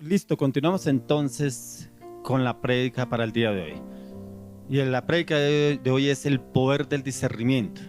Listo, continuamos entonces con la prédica para el día de hoy. Y la prédica de hoy es el poder del discernimiento.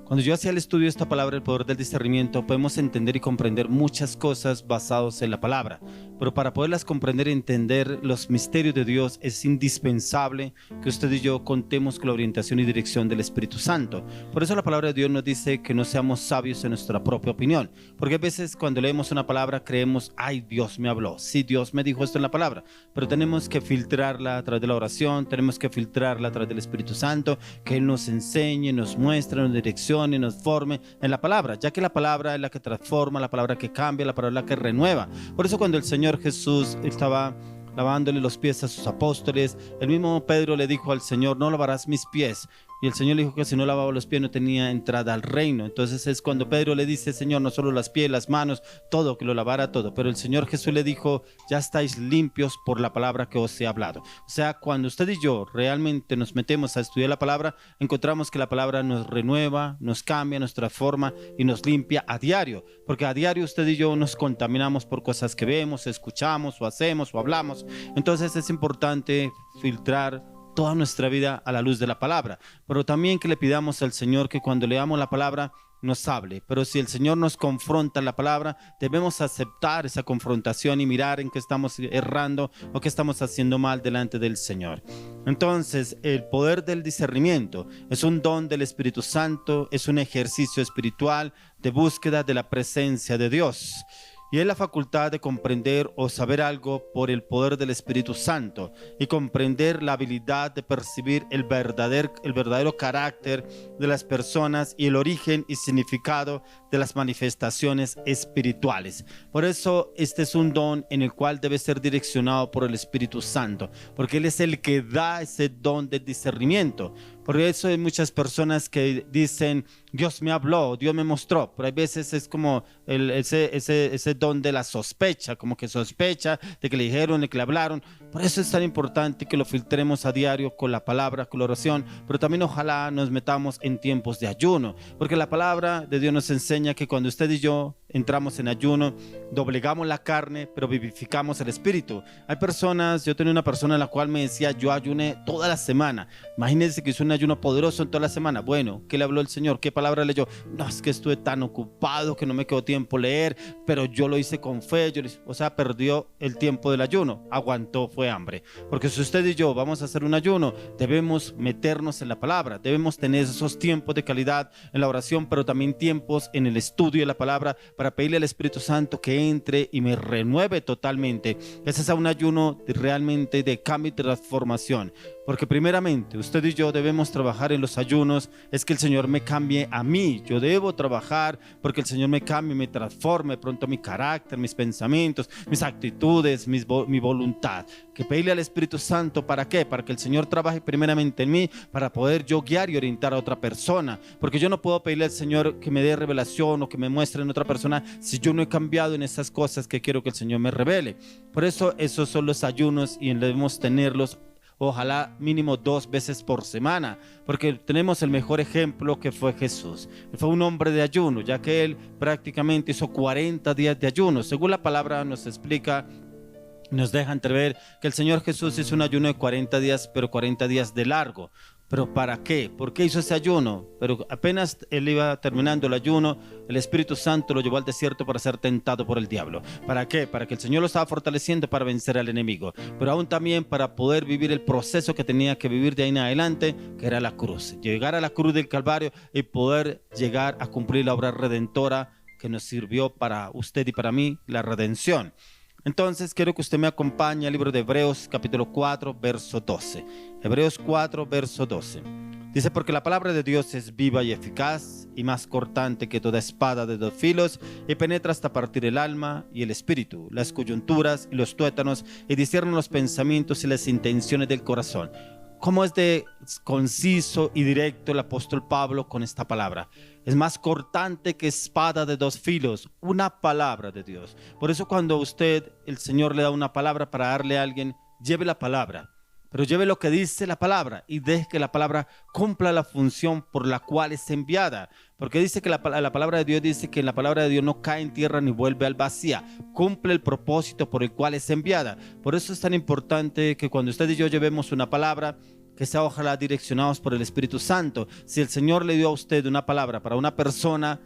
Cuando yo hacía el estudio de esta palabra, el poder del discernimiento, podemos entender y comprender muchas cosas basadas en la palabra. Pero para poderlas comprender y entender los misterios de Dios, es indispensable que usted y yo contemos con la orientación y dirección del Espíritu Santo. Por eso la palabra de Dios nos dice que no seamos sabios en nuestra propia opinión. Porque a veces cuando leemos una palabra creemos, ay, Dios me habló. Sí, Dios me dijo esto en la palabra. Pero tenemos que filtrarla a través de la oración, tenemos que filtrarla a través del Espíritu Santo, que Él nos enseñe, nos muestre, nos direccione y nos forme en la palabra, ya que la palabra es la que transforma, la palabra que cambia, la palabra que renueva. Por eso cuando el Señor Jesús estaba lavándole los pies a sus apóstoles, el mismo Pedro le dijo al Señor, no lavarás mis pies. Y el Señor le dijo que si no lavaba los pies no tenía entrada al reino. Entonces es cuando Pedro le dice, Señor, no solo las pies, las manos, todo, que lo lavara todo. Pero el Señor Jesús le dijo, ya estáis limpios por la palabra que os he hablado. O sea, cuando usted y yo realmente nos metemos a estudiar la palabra, encontramos que la palabra nos renueva, nos cambia, nos transforma y nos limpia a diario. Porque a diario usted y yo nos contaminamos por cosas que vemos, escuchamos o hacemos o hablamos. Entonces es importante filtrar toda nuestra vida a la luz de la palabra, pero también que le pidamos al Señor que cuando leamos la palabra nos hable. Pero si el Señor nos confronta en la palabra, debemos aceptar esa confrontación y mirar en qué estamos errando o qué estamos haciendo mal delante del Señor. Entonces, el poder del discernimiento es un don del Espíritu Santo, es un ejercicio espiritual de búsqueda de la presencia de Dios. Y es la facultad de comprender o saber algo por el poder del Espíritu Santo y comprender la habilidad de percibir el verdadero carácter de las personas y el origen y significado de las manifestaciones espirituales. Por eso este es un don en el cual debe ser direccionado por el Espíritu Santo, porque Él es el que da ese don del discernimiento. Por eso hay muchas personas que dicen, Dios me habló, Dios me mostró, pero hay veces es como ese don de la sospecha, como que sospecha de que le dijeron, de que le hablaron. Por eso es tan importante que lo filtremos a diario con la palabra, con la oración, pero también ojalá nos metamos en tiempos de ayuno, porque la palabra de Dios nos enseña que cuando usted y yo entramos en ayuno, doblegamos la carne, pero vivificamos el espíritu. Hay personas, yo tenía una persona en la cual me decía, yo ayuné toda la semana. Imagínense que hizo un ayuno poderoso en toda la semana. Bueno, ¿qué le habló el Señor? ¿Qué palabra leyó? No, es que estuve tan ocupado que no me quedó tiempo leer, pero yo lo hice con fe. O sea, perdió el tiempo del ayuno, aguantó, fue hambre. Porque si usted y yo vamos a hacer un ayuno, debemos meternos en la palabra, debemos tener esos tiempos de calidad en la oración, pero también tiempos en el estudio de la palabra para pedirle al Espíritu Santo que entre y me renueve totalmente. Ese es un ayuno realmente de cambio y transformación. Porque primeramente usted y yo debemos trabajar en los ayunos, es que el Señor me cambie a mí. Yo debo trabajar porque el Señor me cambie, me transforme pronto mi carácter, mis pensamientos, mis actitudes, mi voluntad. Que pedirle al Espíritu Santo, ¿para qué? Para que el Señor trabaje primeramente en mí, para poder yo guiar y orientar a otra persona. Porque yo no puedo pedirle al Señor que me dé revelación o que me muestre en otra persona si yo no he cambiado en esas cosas que quiero que el Señor me revele. Por eso esos son los ayunos y debemos tenerlos ojalá mínimo 2 veces por semana, porque tenemos el mejor ejemplo que fue Jesús. Él fue un hombre de ayuno, ya que él prácticamente hizo 40 días de ayuno. Según la palabra nos explica, nos deja entrever que el Señor Jesús hizo un ayuno de 40 días, pero 40 días de largo. ¿Pero para qué? ¿Por qué hizo ese ayuno? Pero apenas él iba terminando el ayuno, el Espíritu Santo lo llevó al desierto para ser tentado por el diablo. ¿Para qué? Para que el Señor lo estaba fortaleciendo para vencer al enemigo, pero aún también para poder vivir el proceso que tenía que vivir de ahí en adelante, que era la cruz. Llegar a la cruz del Calvario y poder llegar a cumplir la obra redentora que nos sirvió para usted y para mí, la redención. Entonces quiero que usted me acompañe al libro de Hebreos capítulo 4 verso 12. Hebreos 4 verso 12. Dice, porque la palabra de Dios es viva y eficaz y más cortante que toda espada de 2 filos y penetra hasta partir el alma y el espíritu, las coyunturas y los tuétanos y discierne los pensamientos y las intenciones del corazón. ¿Cómo es de conciso y directo el apóstol Pablo con esta palabra? Es más cortante que espada de 2 filos, una palabra de Dios. Por eso cuando el Señor le da una palabra para darle a alguien, lleve la palabra. Pero lleve lo que dice la palabra y deje que la palabra cumpla la función por la cual es enviada. porque dice que la palabra de Dios dice que la palabra de Dios no cae en tierra ni vuelve al vacía, cumple el propósito por el cual es enviada. Por eso es tan importante que cuando usted y yo llevemos una palabra, que sea ojalá direccionados por el Espíritu Santo. Si el Señor le dio a usted una palabra para una persona,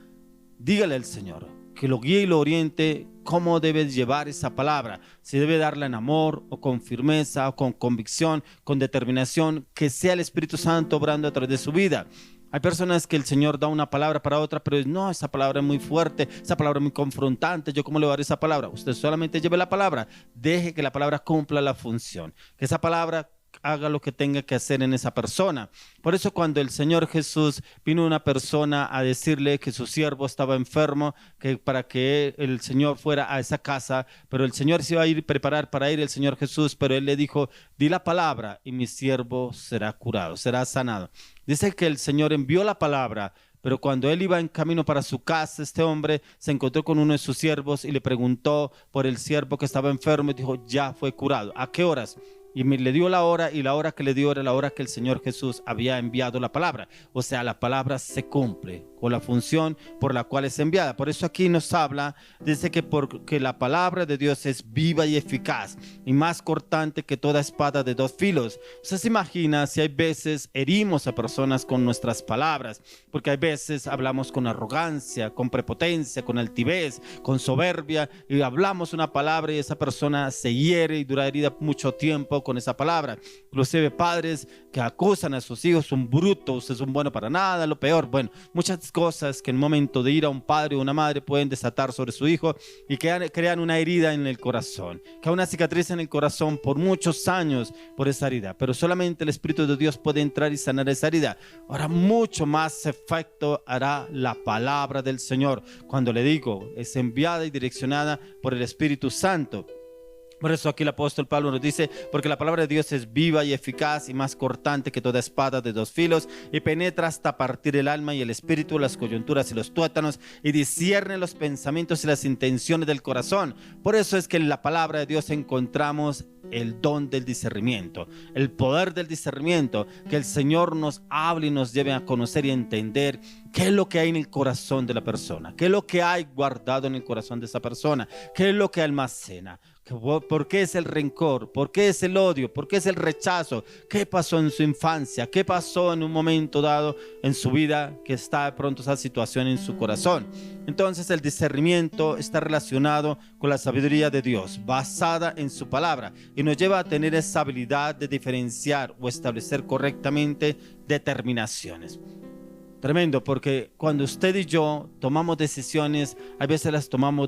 dígale al Señor que lo guíe y lo oriente cómo debe llevar esa palabra, si debe darla en amor o con firmeza o con convicción, con determinación, que sea el Espíritu Santo obrando a través de su vida. Hay personas que el Señor da una palabra para otra, pero no, esa palabra es muy fuerte, esa palabra es muy confrontante, ¿yo cómo le voy a dar esa palabra? Usted solamente lleve la palabra, deje que la palabra cumpla la función, que esa palabra haga lo que tenga que hacer en esa persona. Por eso cuando el Señor Jesús vino una persona a decirle que su siervo estaba enfermo, que para que el Señor fuera a esa casa, pero el Señor se iba a ir preparar para ir el Señor Jesús, pero él le dijo, di la palabra y mi siervo será curado, será sanado. Dice que el Señor envió la palabra, pero cuando él iba en camino para su casa, este hombre se encontró con uno de sus siervos y le preguntó por el siervo que estaba enfermo y dijo, ya fue curado. ¿A qué horas? Y le dio la hora, y la hora que le dio era la hora que el Señor Jesús había enviado la palabra. O sea, la palabra se cumple con la función por la cual es enviada. Por eso aquí nos habla, dice que porque la palabra de Dios es viva y eficaz y más cortante que toda espada de dos filos. Usted se imagina si hay veces herimos a personas con nuestras palabras, porque hay veces hablamos con arrogancia, con prepotencia, con altivez, con soberbia, y hablamos una palabra y esa persona se hiere y dura herida mucho tiempo con esa palabra. Inclusive padres que acusan a sus hijos, son brutos, son buenos para nada, lo peor. Bueno, muchas cosas que en momento de ir a un padre o una madre pueden desatar sobre su hijo y crean una herida en el corazón, que una cicatriz en el corazón por muchos años por esa herida, pero solamente el Espíritu de Dios puede entrar y sanar esa herida. Ahora mucho más efecto hará la palabra del Señor cuando le digo es enviada y direccionada por el Espíritu Santo. Por eso aquí el apóstol Pablo nos dice, porque la palabra de Dios es viva y eficaz y más cortante que toda espada de dos filos y penetra hasta partir el alma y el espíritu, las coyunturas y los tuétanos y discierne los pensamientos y las intenciones del corazón. Por eso es que en la palabra de Dios encontramos el don del discernimiento, el poder del discernimiento, que el Señor nos hable y nos lleve a conocer y entender qué es lo que hay en el corazón de la persona, qué es lo que hay guardado en el corazón de esa persona, qué es lo que almacena. ¿Por qué es el rencor? ¿Por qué es el odio? ¿Por qué es el rechazo? ¿Qué pasó en su infancia? ¿Qué pasó en un momento dado en su vida que está de pronto esa situación en su corazón? Entonces el discernimiento está relacionado con la sabiduría de Dios, basada en su palabra, y nos lleva a tener esa habilidad de diferenciar o establecer correctamente determinaciones. Tremendo, porque cuando usted y yo tomamos decisiones, a veces las tomamos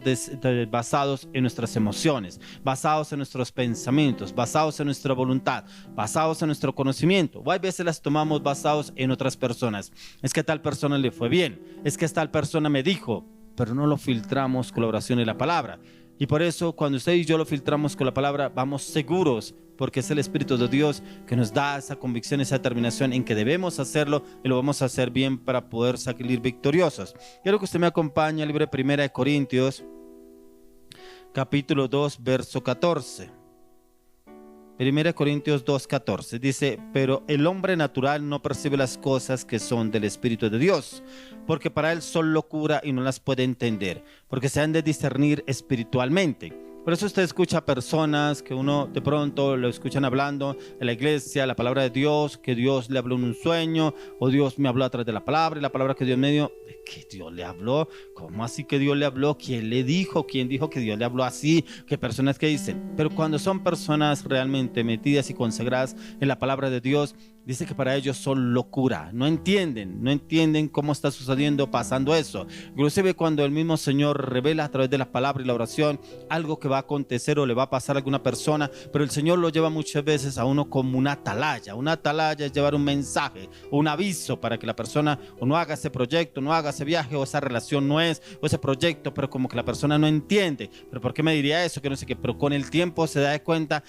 basados en nuestras emociones, basados en nuestros pensamientos, basados en nuestra voluntad, basados en nuestro conocimiento, o a veces las tomamos basados en otras personas. Es que a tal persona le fue bien, es que tal persona me dijo, pero no lo filtramos con la oración y la palabra. Y por eso cuando usted y yo lo filtramos con la palabra, vamos seguros, porque es el Espíritu de Dios que nos da esa convicción, esa determinación en que debemos hacerlo y lo vamos a hacer bien para poder salir victoriosos. Quiero que usted me acompañe al libro de 1 Corintios, capítulo 2, verso 14. 1 Corintios 2:14 dice, pero el hombre natural no percibe las cosas que son del Espíritu de Dios, porque para él son locura y no las puede entender, porque se han de discernir espiritualmente. Por eso usted escucha personas que uno de pronto lo escuchan hablando en la iglesia, la palabra de Dios, que Dios le habló en un sueño, o Dios me habló a través de la palabra, y la palabra que Dios me dio, ¿que Dios le habló? ¿Cómo así que Dios le habló? ¿Quién le dijo? ¿Quién dijo que Dios le habló así? ¿Qué personas que dicen? Pero cuando son personas realmente metidas y consagradas en la palabra de Dios, dice que para ellos son locura, no entienden cómo está sucediendo, pasando eso. Inclusive cuando el mismo Señor revela a través de la palabra y la oración algo que va a acontecer o le va a pasar a alguna persona, pero el Señor lo lleva muchas veces a uno como una atalaya. Una atalaya es llevar un mensaje, un aviso para que la persona o no haga ese proyecto, no haga ese viaje, o esa relación no es, o ese proyecto, pero como que la persona no entiende. ¿Pero por qué me diría eso? Que no sé qué, pero con el tiempo se da cuenta,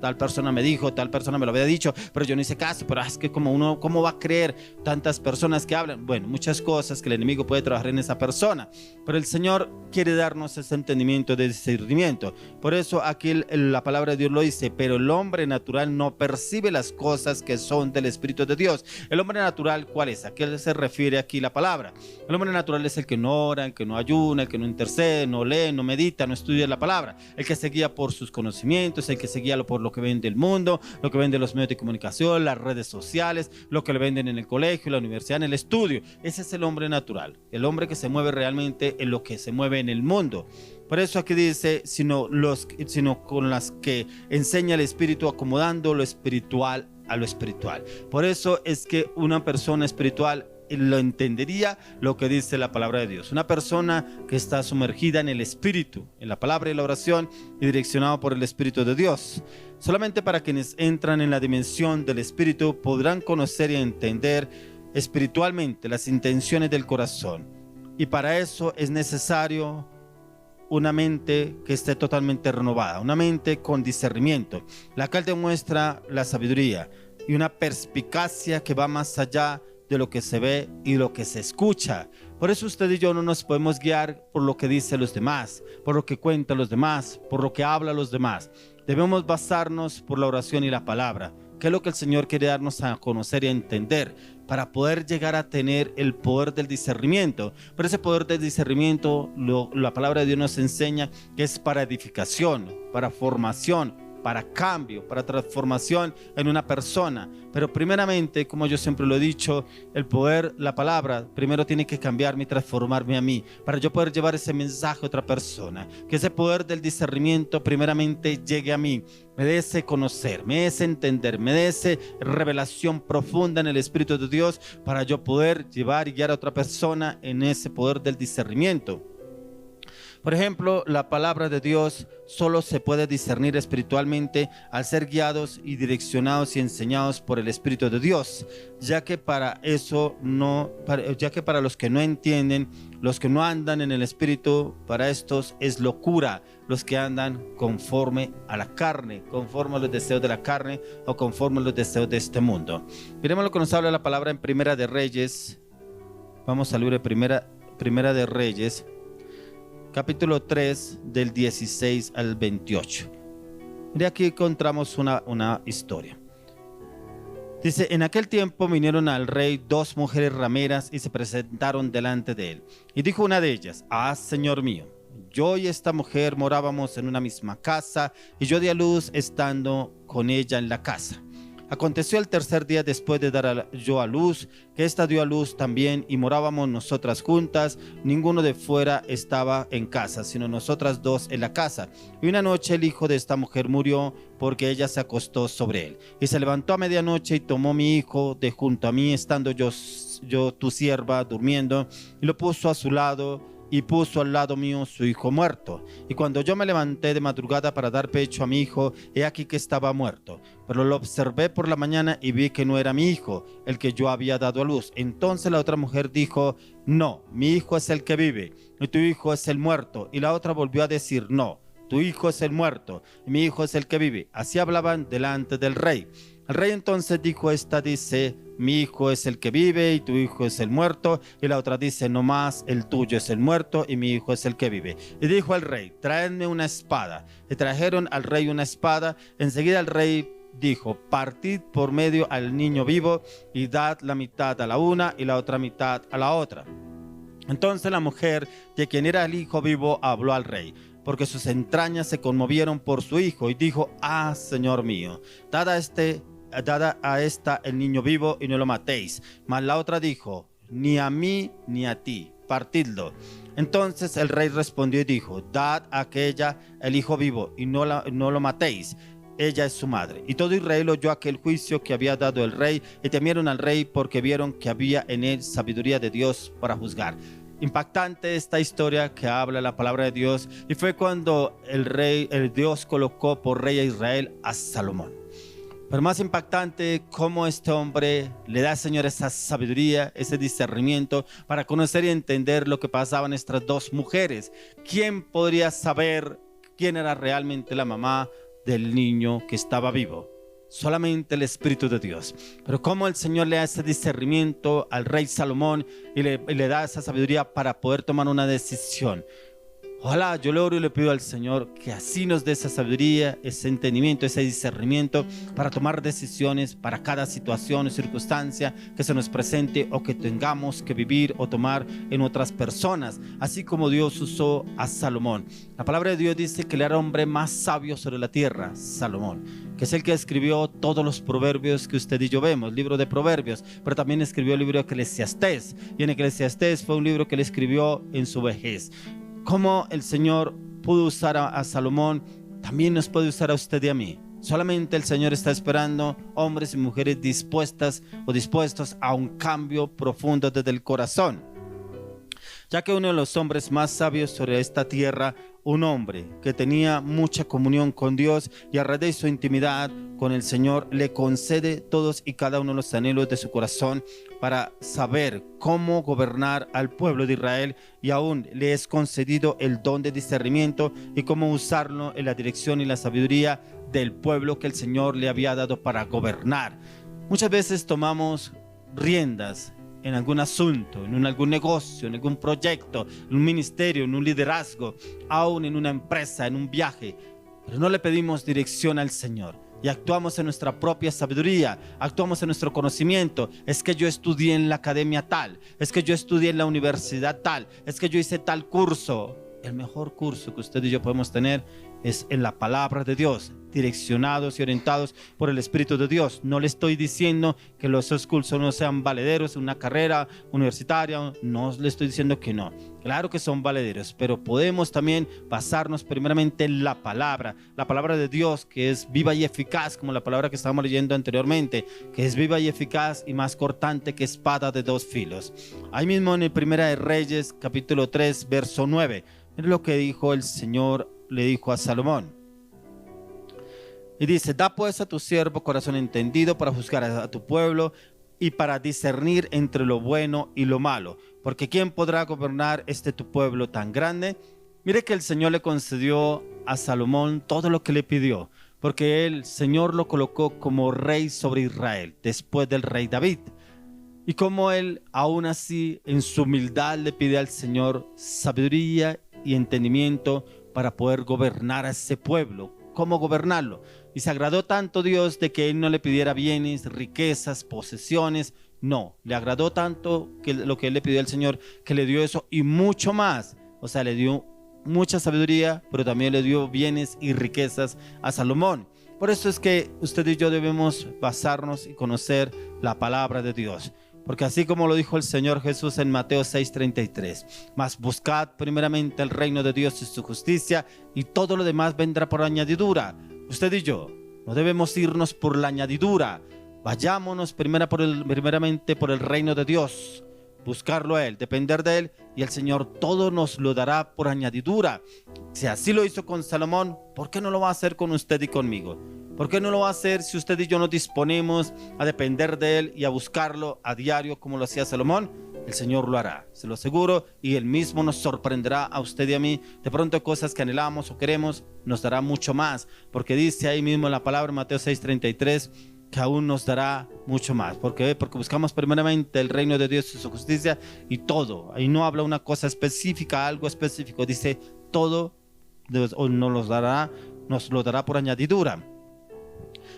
tal persona me dijo, tal persona me lo había dicho, pero yo no hice caso, pero es que como uno, ¿cómo va a creer tantas personas que hablan? Bueno, muchas cosas que el enemigo puede trabajar en esa persona, pero el Señor quiere darnos ese entendimiento de discernimiento. Por eso aquí la palabra de Dios lo dice, pero el hombre natural no percibe las cosas que son del Espíritu de Dios. El hombre natural, ¿cuál es? ¿A qué se refiere aquí la palabra? El hombre natural es el que no ora, el que no ayuna, el que no intercede, no lee, no medita, no estudia la palabra, el que se guía por sus conocimientos, el que se guía por lo que ven del mundo, lo que ven de los medios de comunicación, las redes sociales, lo que le venden en el colegio, la universidad, en el estudio. Ese es el hombre natural, el hombre que se mueve realmente en lo que se mueve en el mundo. Por eso aquí dice, sino con las que enseña el Espíritu, acomodando lo espiritual a lo espiritual. Por eso es que una persona espiritual lo entendería lo que dice la palabra de Dios. Una persona que está sumergida en el Espíritu, en la palabra y la oración, y direccionado por el Espíritu de Dios. Solamente para quienes entran en la dimensión del Espíritu podrán conocer y entender espiritualmente las intenciones del corazón. Y para eso es necesario una mente que esté totalmente renovada, una mente con discernimiento, la cual demuestra la sabiduría y una perspicacia que va más allá de lo que se ve y lo que se escucha. Por eso usted y yo no nos podemos guiar por lo que dicen los demás, por lo que cuentan los demás, por lo que hablan los demás. Debemos basarnos por la oración y la palabra, que es lo que el Señor quiere darnos a conocer y a entender, para poder llegar a tener el poder del discernimiento. Pero ese poder del discernimiento, la palabra de Dios nos enseña que es para edificación, para formación, para cambio, para transformación en una persona. Pero primeramente, como yo siempre lo he dicho, el poder, la palabra, primero tiene que cambiarme y transformarme a mí, para yo poder llevar ese mensaje a otra persona. Que ese poder del discernimiento primeramente llegue a mí, me dé ese conocer, me dé ese entender, me dé esa revelación profunda en el Espíritu de Dios, para yo poder llevar y guiar a otra persona en ese poder del discernimiento. Por ejemplo, la palabra de Dios solo se puede discernir espiritualmente al ser guiados y direccionados y enseñados por el Espíritu de Dios, ya que para los que no entienden, los que no andan en el Espíritu, para estos es locura los que andan conforme a la carne, conforme a los deseos de la carne o conforme a los deseos de este mundo. Miremos lo que nos habla la palabra en Primera de Reyes. Vamos al libro de Primera de Reyes, capítulo 3, del 16 al 28. Mire, aquí encontramos una historia. Dice, en aquel tiempo vinieron al rey dos mujeres rameras y se presentaron delante de él. Y dijo una de ellas, señor mío, yo y esta mujer morábamos en una misma casa, y yo di a luz estando con ella en la casa. Aconteció el tercer día después de dar yo a luz, que ésta dio a luz también, y morábamos nosotras juntas. Ninguno de fuera estaba en casa, sino nosotras dos en la casa. Y una noche el hijo de esta mujer murió, porque ella se acostó sobre él. Y se levantó a medianoche y tomó mi hijo de junto a mí, estando yo tu sierva durmiendo, y lo puso a su lado, y puso al lado mío su hijo muerto. Y cuando yo me levanté de madrugada para dar pecho a mi hijo, he aquí que estaba muerto. Pero lo observé por la mañana y vi que no era mi hijo, el que yo había dado a luz. Entonces la otra mujer dijo, no, mi hijo es el que vive, y tu hijo es el muerto. Y la otra volvió a decir, no, tu hijo es el muerto, y mi hijo es el que vive. Así hablaban delante del rey. El rey entonces dijo, dice, mi hijo es el que vive y tu hijo es el muerto. Y la otra dice, no más, el tuyo es el muerto y mi hijo es el que vive. Y dijo el rey, traedme una espada. Y trajeron al rey una espada. Enseguida el rey dijo, partid por medio al niño vivo y dad la mitad a la una y la otra mitad a la otra. Entonces la mujer, de quien era el hijo vivo, habló al rey, porque sus entrañas se conmovieron por su hijo, y dijo, señor mío, dad a esta el niño vivo y no lo matéis. Mas la otra dijo, ni a mí ni a ti, partidlo. Entonces el rey respondió y dijo, dad a aquella el hijo vivo y no lo matéis. Ella es su madre. Y todo Israel oyó aquel juicio que había dado el rey, y temieron al rey porque vieron que había en él sabiduría de Dios para juzgar. Impactante esta historia que habla la palabra de Dios, y fue cuando el Dios colocó por rey a Israel a Salomón. Pero más impactante, cómo este hombre le da al Señor esa sabiduría, ese discernimiento para conocer y entender lo que pasaban estas dos mujeres. ¿Quién podría saber quién era realmente la mamá? del niño que estaba vivo. Solamente el Espíritu de Dios. Pero cómo el Señor le da ese discernimiento al rey Salomón y le da esa sabiduría para poder tomar una decisión. Ojalá, yo le oro y le pido al Señor que así nos dé esa sabiduría, ese entendimiento, ese discernimiento para tomar decisiones para cada situación o circunstancia que se nos presente o que tengamos que vivir o tomar en otras personas, así como Dios usó a Salomón. La palabra de Dios dice que él era el hombre más sabio sobre la tierra, Salomón, que es el que escribió todos los proverbios que usted y yo vemos, el libro de Proverbios, pero también escribió el libro de Eclesiastés, y en Eclesiastés fue un libro que él escribió en su vejez. Cómo el Señor pudo usar a Salomón, también nos puede usar a usted y a mí. Solamente el Señor está esperando hombres y mujeres dispuestas o dispuestos a un cambio profundo desde el corazón. Ya que uno de los hombres más sabios sobre esta tierra, un hombre que tenía mucha comunión con Dios y a raíz de su intimidad con el Señor, le concede todos y cada uno de los anhelos de su corazón para saber cómo gobernar al pueblo de Israel, y aún le es concedido el don de discernimiento y cómo usarlo en la dirección y la sabiduría del pueblo que el Señor le había dado para gobernar. Muchas veces tomamos riendas en algún asunto, en algún negocio, en algún proyecto, en un ministerio, en un liderazgo, aún en una empresa, en un viaje, pero no le pedimos dirección al Señor y actuamos en nuestra propia sabiduría, actuamos en nuestro conocimiento. Es que yo estudié en la academia tal, es que yo estudié en la universidad tal, es que yo hice tal curso. El mejor curso que usted y yo podemos tener es en la palabra de Dios, direccionados y orientados por el Espíritu de Dios. No le estoy diciendo que esos cursos no sean valederos, una carrera universitaria, no le estoy diciendo que no. Claro que son valederos, pero podemos también basarnos primeramente en la palabra de Dios, que es viva y eficaz, como la palabra que estábamos leyendo anteriormente, que es viva y eficaz y más cortante que espada de dos filos. Ahí mismo en el Primera de Reyes, capítulo 3, verso 9, es lo que dijo el Señor, le dijo a Salomón. Y dice: da pues a tu siervo corazón entendido para juzgar a tu pueblo y para discernir entre lo bueno y lo malo, porque ¿quién podrá gobernar tu pueblo tan grande? Mire que el Señor le concedió a Salomón todo lo que le pidió, porque el Señor lo colocó como rey sobre Israel después del rey David. Y como él aún así en su humildad le pide al Señor sabiduría y entendimiento para poder gobernar a ese pueblo. ¿Cómo gobernarlo? Y se agradó tanto Dios de que él no le pidiera bienes, riquezas, posesiones. No, le agradó tanto que lo que él le pidió al Señor, que le dio eso y mucho más. O sea, le dio mucha sabiduría, pero también le dio bienes y riquezas a Salomón. Por eso es que usted y yo debemos basarnos y conocer la palabra de Dios. Porque así como lo dijo el Señor Jesús en Mateo 6:33, mas buscad primeramente el reino de Dios y su justicia, y todo lo demás vendrá por añadidura. Usted y yo no debemos irnos por la añadidura. Vayámonos primeramente por el reino de Dios, buscarlo a Él, depender de Él, y el Señor todo nos lo dará por añadidura. Si así lo hizo con Salomón, ¿por qué no lo va a hacer con usted y conmigo? ¿Por qué no lo va a hacer si usted y yo nos disponemos a depender de Él y a buscarlo a diario como lo hacía Salomón? El Señor lo hará, se lo aseguro, y Él mismo nos sorprenderá a usted y a mí. De pronto cosas que anhelamos o queremos, nos dará mucho más, porque dice ahí mismo en la palabra Mateo 6:33 que aún nos dará mucho más. ¿Por qué? Porque buscamos primeramente el reino de Dios y su justicia, y todo. Ahí no habla una cosa específica, algo específico, dice todo nos lo dará por añadidura.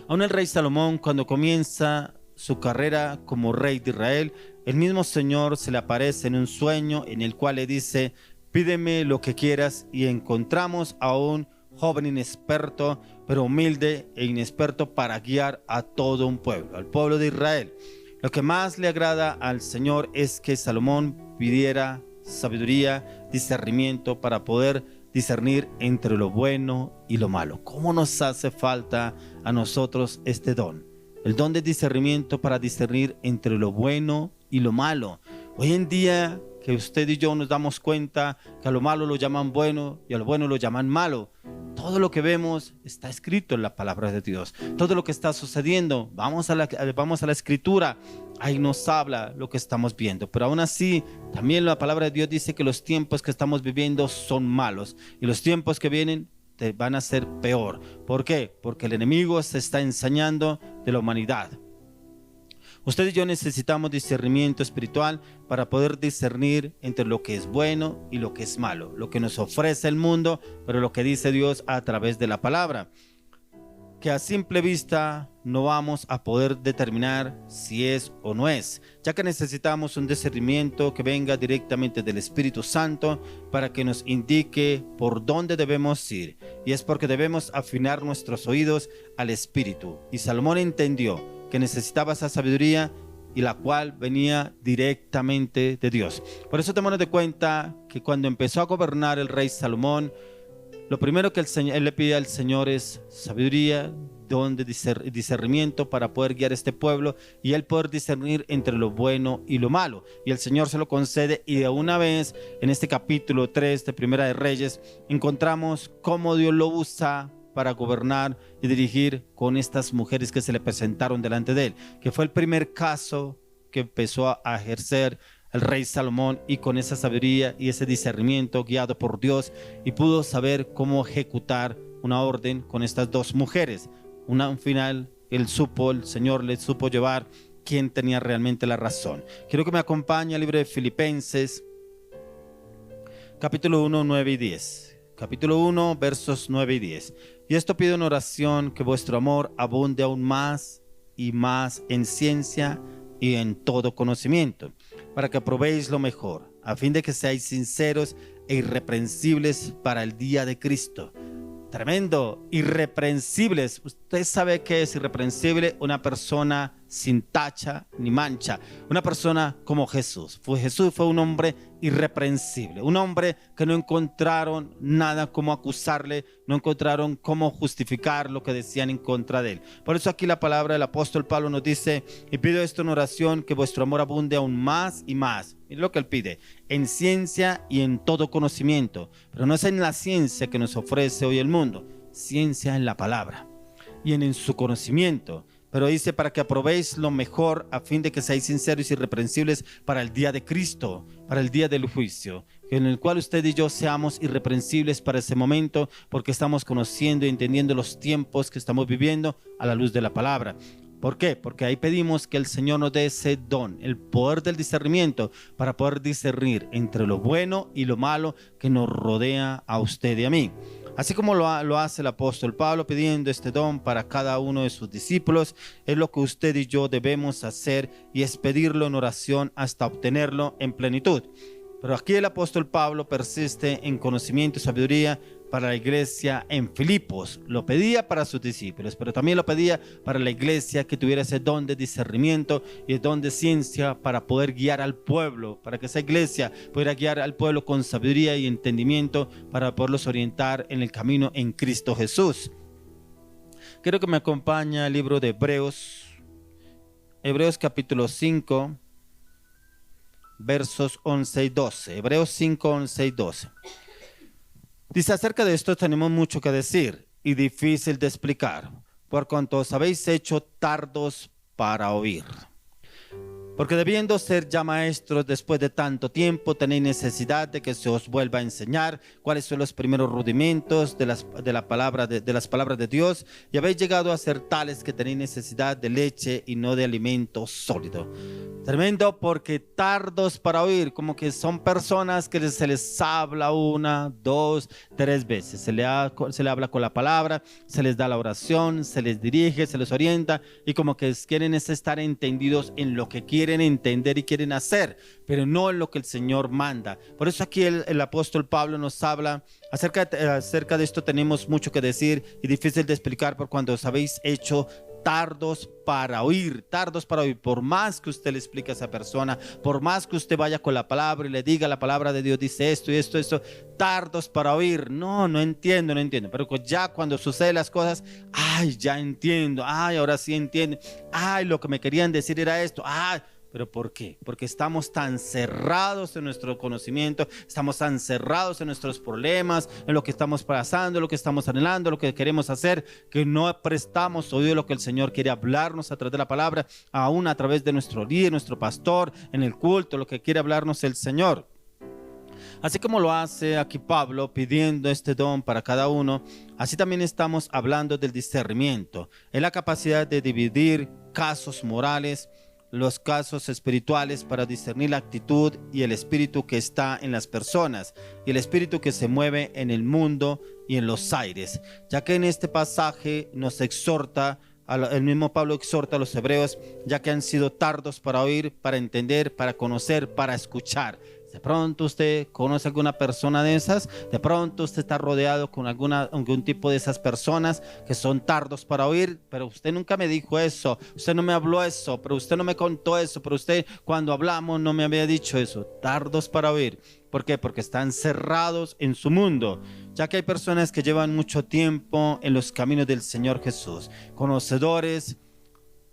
Aún el rey Salomón, cuando comienza su carrera como rey de Israel, el mismo Señor se le aparece en un sueño en el cual le dice: pídeme lo que quieras. Y encontramos a un joven inexperto, pero humilde e inexperto para guiar a todo un pueblo, al pueblo de Israel. Lo que más le agrada al Señor es que Salomón pidiera sabiduría, discernimiento para poder discernir entre lo bueno y lo malo. ¿Cómo nos hace falta a nosotros este don? El don de discernimiento para discernir entre lo bueno y lo malo. Hoy en día que usted y yo nos damos cuenta que a lo malo lo llaman bueno y a lo bueno lo llaman malo. Todo lo que vemos está escrito en la palabra de Dios. Todo lo que está sucediendo, vamos a la escritura, ahí nos habla lo que estamos viendo. Pero aún así, también la palabra de Dios dice que los tiempos que estamos viviendo son malos, y los tiempos que vienen van a ser peor. ¿Por qué? Porque el enemigo se está ensañando de la humanidad. Usted y yo necesitamos discernimiento espiritual para poder discernir entre lo que es bueno y lo que es malo, lo que nos ofrece el mundo, pero lo que dice Dios a través de la palabra, que a simple vista no vamos a poder determinar si es o no es, ya que necesitamos un discernimiento que venga directamente del Espíritu Santo para que nos indique por dónde debemos ir, y es porque debemos afinar nuestros oídos al Espíritu. Y Salomón entendió que necesitaba esa sabiduría, y la cual venía directamente de Dios. Por eso tenemos de cuenta que cuando empezó a gobernar el rey Salomón, lo primero que él le pide al Señor es sabiduría, don de discernimiento para poder guiar a este pueblo y él poder discernir entre lo bueno y lo malo. Y el Señor se lo concede, y de una vez en este capítulo 3 de Primera de Reyes encontramos cómo Dios lo usa para gobernar y dirigir con estas mujeres que se le presentaron delante de él, que fue el primer caso que empezó a ejercer el rey Salomón, y con esa sabiduría y ese discernimiento guiado por Dios, y pudo saber cómo ejecutar una orden con estas dos mujeres. Un final, el Señor le supo llevar quién tenía realmente la razón. Quiero que me acompañe al libro de Filipenses, capítulo 1, 9 y 10. Capítulo 1, versos 9 y 10. Y esto pido en oración, que vuestro amor abunde aún más y más en ciencia y en todo conocimiento, para que probéis lo mejor, a fin de que seáis sinceros e irreprensibles para el día de Cristo. Tremendo, irreprensibles. Usted sabe qué es irreprensible: una persona sin tacha ni mancha, una persona como Jesús. Jesús fue un hombre irreprensible, un hombre que no encontraron nada como acusarle, no encontraron cómo justificar lo que decían en contra de él. Por eso aquí la palabra del apóstol Pablo nos dice: y pido esto en oración, que vuestro amor abunde aún más y más. Mire lo que él pide: en ciencia y en todo conocimiento. Pero no es en la ciencia que nos ofrece hoy el mundo, ciencia en la palabra y en su conocimiento. Pero dice: para que aprobéis lo mejor, a fin de que seáis sinceros y irreprensibles para el día de Cristo, para el día del juicio, en el cual usted y yo seamos irreprensibles para ese momento, porque estamos conociendo y entendiendo los tiempos que estamos viviendo a la luz de la palabra. ¿Por qué? Porque ahí pedimos que el Señor nos dé ese don, el poder del discernimiento, para poder discernir entre lo bueno y lo malo que nos rodea a usted y a mí. Así como lo hace el apóstol Pablo pidiendo este don para cada uno de sus discípulos, es lo que usted y yo debemos hacer, y es pedirlo en oración hasta obtenerlo en plenitud. Pero aquí el apóstol Pablo persiste en conocimiento y sabiduría para la iglesia en Filipos. Lo pedía para sus discípulos, pero también lo pedía para la iglesia, que tuviera ese don de discernimiento y el don de ciencia para poder guiar al pueblo, para que esa iglesia pudiera guiar al pueblo con sabiduría y entendimiento para poderlos orientar en el camino en Cristo Jesús. Quiero que me acompañe al libro de Hebreos capítulo 5, versos 11 y 12. Hebreos 5, 11 y 12. Dice: acerca de esto tenemos mucho que decir y difícil de explicar, por cuanto os habéis hecho tardos para oír. Porque debiendo ser ya maestros después de tanto tiempo, tenéis necesidad de que se os vuelva a enseñar cuáles son los primeros rudimentos de las palabras de Dios, y habéis llegado a ser tales que tenéis necesidad de leche y no de alimento sólido. Tremendo, porque tardos para oír, como que son personas que se les habla 1, 2, 3 veces. Se le habla con la palabra, se les da la oración, se les dirige, se les orienta, y como que quieren estar entendidos en lo que quieren entender y quieren hacer, pero no en lo que el Señor manda. Por eso aquí el apóstol Pablo nos habla acerca de esto. Tenemos mucho que decir y difícil de explicar, por cuando os habéis hecho tardos para oír, por más que usted le explique a esa persona, por más que usted vaya con la palabra y le diga: la palabra de Dios dice esto y esto, tardos para oír. No entiendo, pero ya cuando suceden las cosas, ya entiendo, ahora sí entiendo, lo que me querían decir era esto, ¿pero por qué? Porque estamos tan cerrados en nuestro conocimiento, estamos tan cerrados en nuestros problemas, en lo que estamos pasando, lo que estamos anhelando, lo que queremos hacer, que no prestamos oído a lo que el Señor quiere hablarnos a través de la palabra, aún a través de nuestro líder, nuestro pastor, en el culto, lo que quiere hablarnos el Señor. Así como lo hace aquí Pablo pidiendo este don para cada uno, así también estamos hablando del discernimiento. Es la capacidad de dividir casos morales, los casos espirituales para discernir la actitud y el espíritu que está en las personas y el espíritu que se mueve en el mundo y en los aires. Ya que en este pasaje nos exhorta, el mismo Pablo exhorta a los hebreos, ya que han sido tardos para oír, para entender, para conocer, para escuchar. De pronto usted conoce a alguna persona de esas, de pronto usted está rodeado con algún tipo de esas personas que son tardos para oír, pero usted nunca me dijo eso, usted no me habló eso, pero usted no me contó eso, pero usted cuando hablamos no me había dicho eso. Tardos para oír. ¿Por qué? Porque están cerrados en su mundo, ya que hay personas que llevan mucho tiempo en los caminos del Señor Jesús, conocedores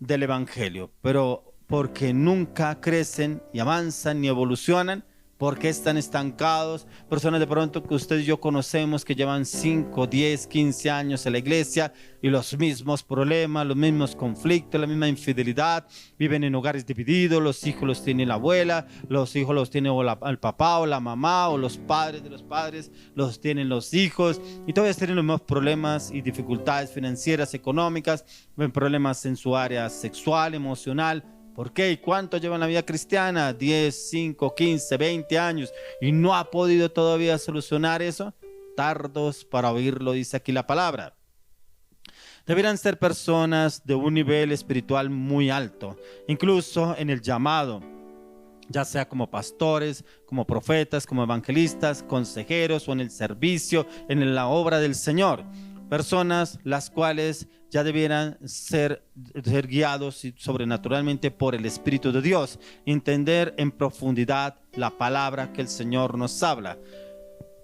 del Evangelio, pero porque nunca crecen y avanzan ni evolucionan, porque están estancados. Personas de pronto que usted y yo conocemos que llevan 5, 10, 15 años en la iglesia y los mismos problemas, los mismos conflictos, la misma infidelidad, viven en hogares divididos, los hijos los tiene la abuela, los hijos los tiene el papá o la mamá, o los padres de los padres los tienen los hijos, y todavía tienen los mismos problemas y dificultades financieras, económicas, ven problemas en su área sexual, emocional. ¿Por qué? ¿Y cuánto llevan la vida cristiana? 10, 5, 15, 20 años y no ha podido todavía solucionar eso. Tardos para oírlo, dice aquí la palabra. Deberán ser personas de un nivel espiritual muy alto, incluso en el llamado, ya sea como pastores, como profetas, como evangelistas, consejeros o en el servicio, en la obra del Señor. Personas las cuales ya debieran ser guiados sobrenaturalmente por el Espíritu de Dios, entender en profundidad la palabra que el Señor nos habla.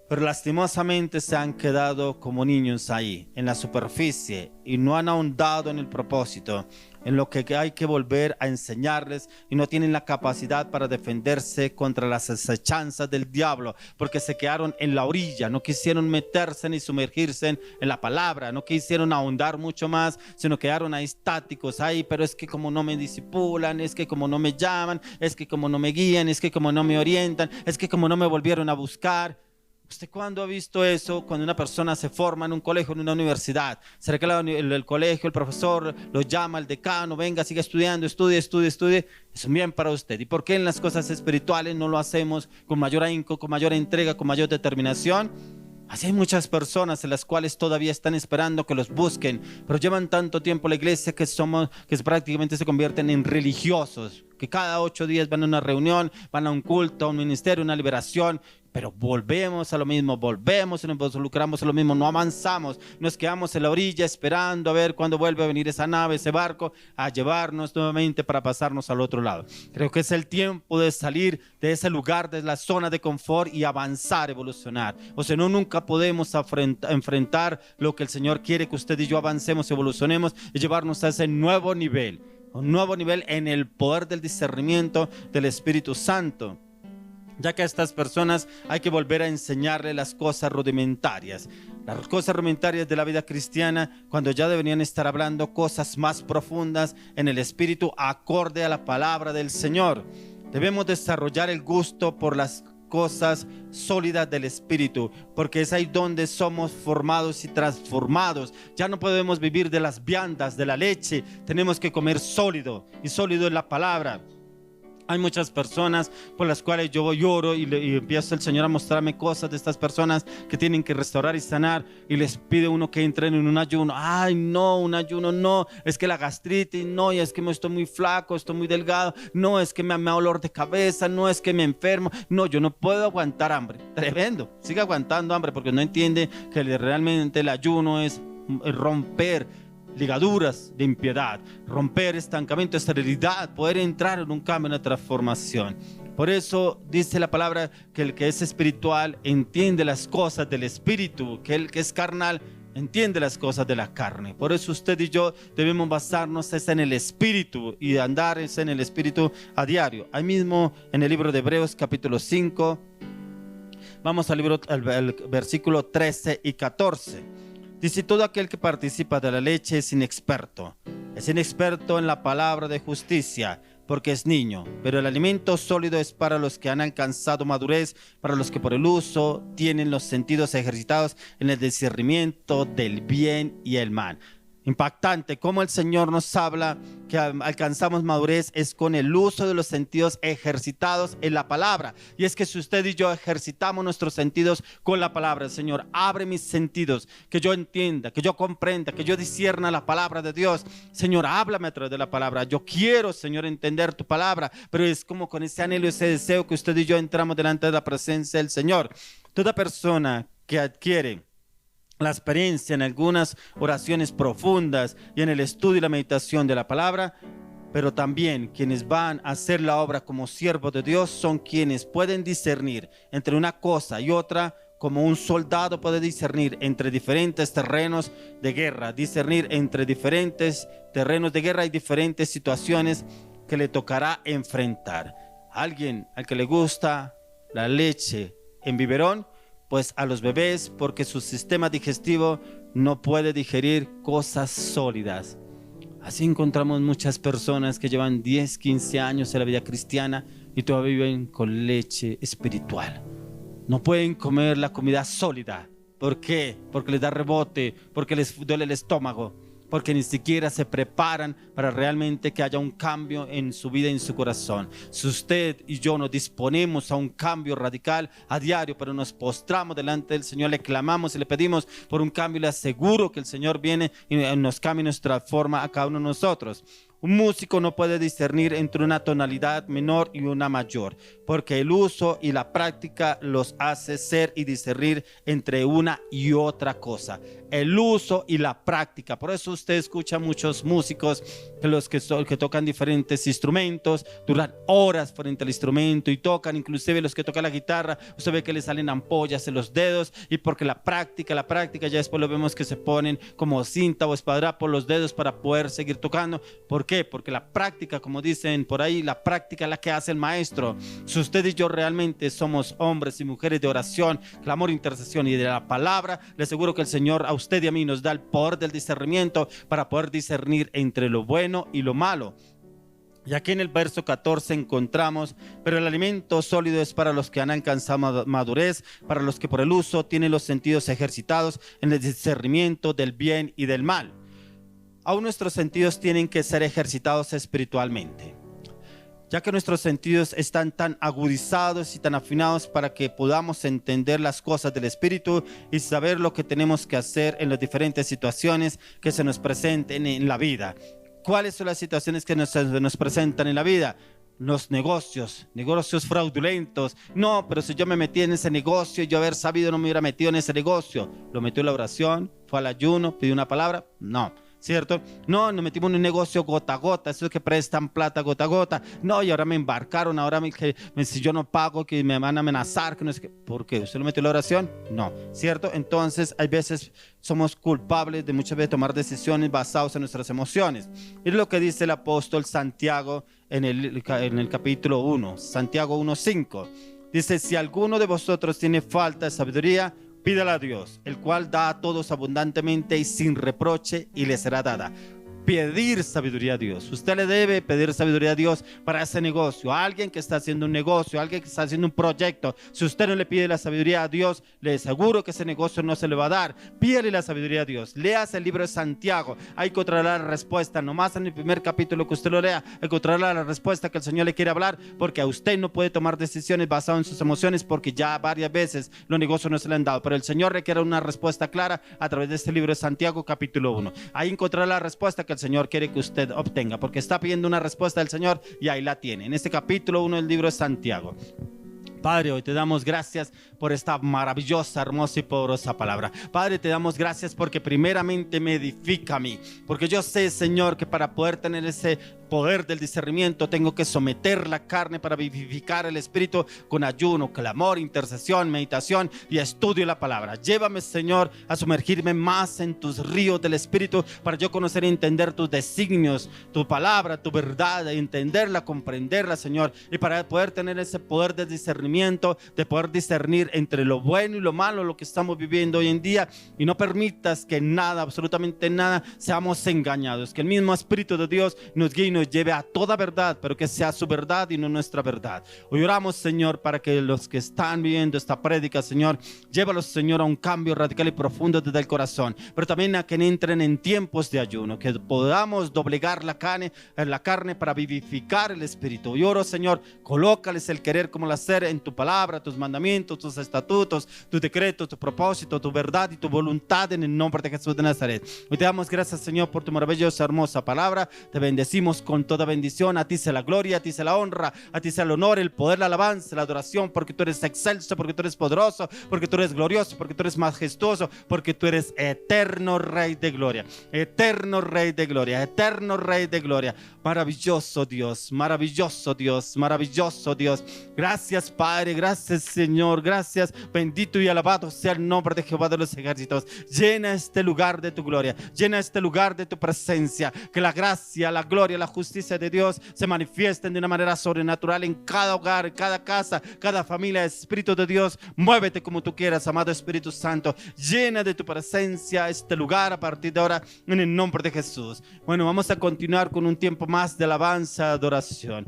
Pero lastimosamente se han quedado como niños ahí, en la superficie, y no han ahondado en el propósito, en lo que hay que volver a enseñarles, y no tienen la capacidad para defenderse contra las acechanzas del diablo, porque se quedaron en la orilla, no quisieron meterse ni sumergirse en la palabra, no quisieron ahondar mucho más, sino quedaron ahí estáticos, ahí, pero es que como no me disipulan, es que como no me llaman, es que como no me guían, es que como no me orientan, es que como no me volvieron a buscar. ¿Usted cuándo ha visto eso? Cuando una persona se forma en un colegio, en una universidad, se reclama el colegio, el profesor lo llama, el decano, venga, siga estudiando, estudie, es un bien para usted. ¿Y por qué en las cosas espirituales no lo hacemos con mayor ahínco, con mayor entrega, con mayor determinación? Así hay muchas personas en las cuales todavía están esperando que los busquen, pero llevan tanto tiempo en la iglesia que prácticamente se convierten en religiosos, que cada 8 días van a una reunión, van a un culto, a un ministerio, una liberación, pero volvemos a lo mismo, volvemos y nos involucramos en lo mismo, no avanzamos, nos quedamos en la orilla esperando a ver cuándo vuelve a venir esa nave, ese barco, a llevarnos nuevamente para pasarnos al otro lado. Creo que es el tiempo de salir de ese lugar, de la zona de confort y avanzar, evolucionar. O sea, no, nunca podemos enfrentar lo que el Señor quiere que usted y yo avancemos, evolucionemos y llevarnos a ese nuevo nivel, un nuevo nivel en el poder del discernimiento del Espíritu Santo. Ya que a estas personas hay que volver a enseñarle las cosas rudimentarias de la vida cristiana, cuando ya deberían estar hablando cosas más profundas en el espíritu, acorde a la palabra del Señor. Debemos desarrollar el gusto por las cosas sólidas del espíritu, porque es ahí donde somos formados y transformados. Ya no podemos vivir de las viandas, de la leche, tenemos que comer sólido, y sólido es la palabra. Hay muchas personas por las cuales yo lloro y empieza el Señor a mostrarme cosas de estas personas que tienen que restaurar y sanar, y les pide uno que entren en un ayuno. Ay, no, un ayuno no, es que la gastritis, no, y es que estoy muy flaco, estoy muy delgado, no, es que me da dolor de cabeza, no, es que me enfermo, no, yo no puedo aguantar hambre. Tremendo, sigue aguantando hambre porque no entiende que realmente el ayuno es romper ligaduras de impiedad, romper estancamiento, esterilidad, poder entrar en un cambio, una transformación. Por eso dice la palabra que el que es espiritual entiende las cosas del espíritu, que el que es carnal entiende las cosas de la carne. Por eso usted y yo debemos basarnos en el espíritu y andar en el espíritu a diario. Ahí mismo en el libro de Hebreos capítulo 5, vamos al versículo 13 y 14. Dice: todo aquel que participa de la leche es inexperto en la palabra de justicia, porque es niño, pero el alimento sólido es para los que han alcanzado madurez, para los que por el uso tienen los sentidos ejercitados en el discernimiento del bien y el mal. Impactante cómo el Señor nos habla que alcanzamos madurez es con el uso de los sentidos ejercitados en la palabra. Y es que si usted y yo ejercitamos nuestros sentidos con la palabra, el Señor abre mis sentidos, que yo entienda, que yo comprenda, que yo discierna la palabra de Dios. Señor, háblame a través de la palabra. Yo quiero, Señor, entender tu palabra, pero es como con ese anhelo, ese deseo que usted y yo entramos delante de la presencia del Señor. Toda persona que adquiere la experiencia en algunas oraciones profundas y en el estudio y la meditación de la palabra, pero también quienes van a hacer la obra como siervos de Dios son quienes pueden discernir entre una cosa y otra, como un soldado puede discernir entre diferentes terrenos de guerra, discernir entre diferentes terrenos de guerra y diferentes situaciones que le tocará enfrentar. Alguien al que le gusta la leche en biberón, pues a los bebés, porque su sistema digestivo no puede digerir cosas sólidas. Así encontramos muchas personas que llevan 10, 15 años en la vida cristiana y todavía viven con leche espiritual. No pueden comer la comida sólida. ¿Por qué? Porque les da rebote, porque les duele el estómago, porque ni siquiera se preparan para realmente que haya un cambio en su vida y en su corazón. Si usted y yo nos disponemos a un cambio radical a diario, pero nos postramos delante del Señor, le clamamos y le pedimos por un cambio, le aseguro que el Señor viene y nos cambia nuestra forma a cada uno de nosotros. Un músico no puede discernir entre una tonalidad menor y una mayor, porque el uso y la práctica los hace ser y discernir entre una y otra cosa. El uso y la práctica. Por eso usted escucha muchos músicos que tocan diferentes instrumentos, duran horas frente al instrumento y tocan, inclusive los que tocan la guitarra, usted ve que le salen ampollas en los dedos, y porque la práctica, ya después lo vemos que se ponen como cinta o espadra por los dedos para poder seguir tocando. ¿Por qué? Porque la práctica, como dicen por ahí, la práctica es la que hace el maestro. Si usted y yo realmente somos hombres y mujeres de oración, clamor, intercesión y de la palabra, le aseguro que el Señor a usted y a mí nos da el poder del discernimiento para poder discernir entre lo bueno y lo malo. Y aquí en el verso 14 encontramos: pero el alimento sólido es para los que han alcanzado madurez, para los que por el uso tienen los sentidos ejercitados en el discernimiento del bien y del mal. Aún nuestros sentidos tienen que ser ejercitados espiritualmente, ya que nuestros sentidos están tan agudizados y tan afinados para que podamos entender las cosas del Espíritu y saber lo que tenemos que hacer en las diferentes situaciones que se nos presenten en la vida. ¿Cuáles son las situaciones que nos presentan en la vida? Los negocios fraudulentos. No, pero si yo me metí en ese negocio y yo haber sabido, no me hubiera metido en ese negocio. ¿Lo metió en la oración? ¿Fue al ayuno? ¿Pidió una palabra? No. ¿Cierto? No, nos metimos en un negocio gota a gota, eso es que prestan plata gota a gota. No, y ahora me embarcaron, ahora si yo no pago, que me van a amenazar, que no sé qué. ¿Por qué? ¿Usted lo metió en la oración? No, ¿cierto? Entonces, hay veces somos culpables de muchas veces tomar decisiones basadas en nuestras emociones. Es lo que dice el apóstol Santiago en el capítulo 1, Santiago 1:5. Dice: si alguno de vosotros tiene falta de sabiduría, pídala a Dios, el cual da a todos abundantemente y sin reproche, y le será dada. Pedir sabiduría a Dios. Usted le debe pedir sabiduría a Dios para ese negocio. A alguien que está haciendo un negocio, a alguien que está haciendo un proyecto, si usted no le pide la sabiduría a Dios, le aseguro que ese negocio no se le va a dar. Pídele la sabiduría a Dios. Leas el libro de Santiago, ahí encontrará la respuesta. Nomás en el primer capítulo que usted lo lea, encontrará la respuesta que el Señor le quiere hablar, porque a usted no puede tomar decisiones basadas en sus emociones, porque ya varias veces los negocios no se le han dado, pero el Señor requiere una respuesta clara a través de este libro de Santiago capítulo 1. Ahí encontrará la respuesta que el Señor quiere que usted obtenga, porque está pidiendo una respuesta del Señor y ahí la tiene, en este capítulo 1 del libro de Santiago. Padre, hoy te damos gracias por esta maravillosa, hermosa y poderosa palabra. Padre, te damos gracias porque primeramente me edifica a mí, porque yo sé, Señor, que para poder tener ese poder del discernimiento tengo que someter la carne para vivificar el espíritu con ayuno, clamor, intercesión, meditación y estudio de la palabra. Llévame, Señor, a sumergirme más en tus ríos del espíritu para yo conocer y entender tus designios, tu palabra, tu verdad, entenderla, comprenderla, Señor, y para poder tener ese poder de discernimiento, de poder discernir entre lo bueno y lo malo, lo que estamos viviendo hoy en día, y no permitas que nada, absolutamente nada, seamos engañados, que el mismo Espíritu de Dios nos guíe y nos lleve a toda verdad, pero que sea su verdad y no nuestra verdad. Hoy oramos, Señor, para que los que están viendo esta prédica, Señor, llévalos, Señor, a un cambio radical y profundo desde el corazón, pero también a que entren en tiempos de ayuno, que podamos doblegar la carne para vivificar el espíritu. Y oro, Señor, colócales el querer como el hacer en tu palabra, tus mandamientos, tus estatutos, tus decretos, tu propósito, tu verdad y tu voluntad, en el nombre de Jesús de Nazaret. Hoy te damos gracias, Señor, por tu maravillosa, hermosa palabra. Te bendecimos con toda bendición. A ti sea la gloria, a ti sea la honra, a ti sea el honor, el poder, la alabanza, la adoración, porque tú eres excelso, porque tú eres poderoso, porque tú eres glorioso, porque tú eres majestuoso, porque tú eres eterno Rey de gloria, eterno Rey de gloria, eterno Rey de gloria. Maravilloso Dios, maravilloso Dios, maravilloso Dios. Gracias, Padre, gracias, Señor, gracias. Bendito y alabado sea el nombre de Jehová de los ejércitos. Llena este lugar de tu gloria, llena este lugar de tu presencia. Que la gracia, la gloria, la justicia de Dios se manifiesten de una manera sobrenatural en cada hogar, en cada casa, cada familia. Espíritu de Dios, muévete como tú quieras, amado Espíritu Santo. Llena de tu presencia este lugar a partir de ahora, en el nombre de Jesús. Bueno, vamos a continuar con un tiempo más de alabanza, adoración.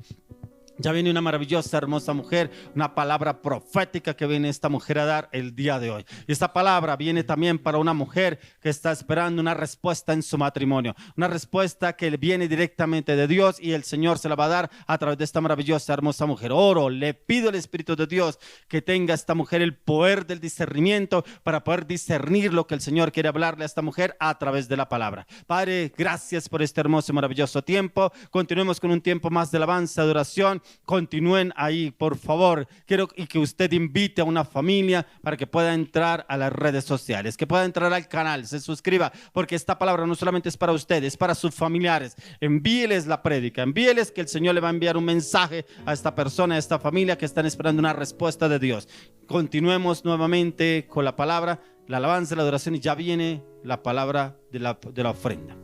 Ya viene una maravillosa, hermosa mujer, una palabra profética que viene esta mujer a dar el día de hoy. Y esta palabra viene también para una mujer que está esperando una respuesta en su matrimonio, una respuesta que viene directamente de Dios, y el Señor se la va a dar a través de esta maravillosa, hermosa mujer. Oro, le pido al Espíritu de Dios que tenga esta mujer el poder del discernimiento para poder discernir lo que el Señor quiere hablarle a esta mujer a través de la palabra. Padre, gracias por este hermoso y maravilloso tiempo. Continuemos con un tiempo más de alabanza, adoración. Continúen ahí, por favor. Quiero y que usted invite a una familia para que pueda entrar a las redes sociales, que pueda entrar al canal, se suscriba, porque esta palabra no solamente es para ustedes, es para sus familiares. Envíeles la prédica, envíeles que el Señor le va a enviar un mensaje a esta persona, a esta familia que están esperando una respuesta de Dios. Continuemos nuevamente con la palabra, la alabanza, la adoración, y ya viene la palabra de la ofrenda.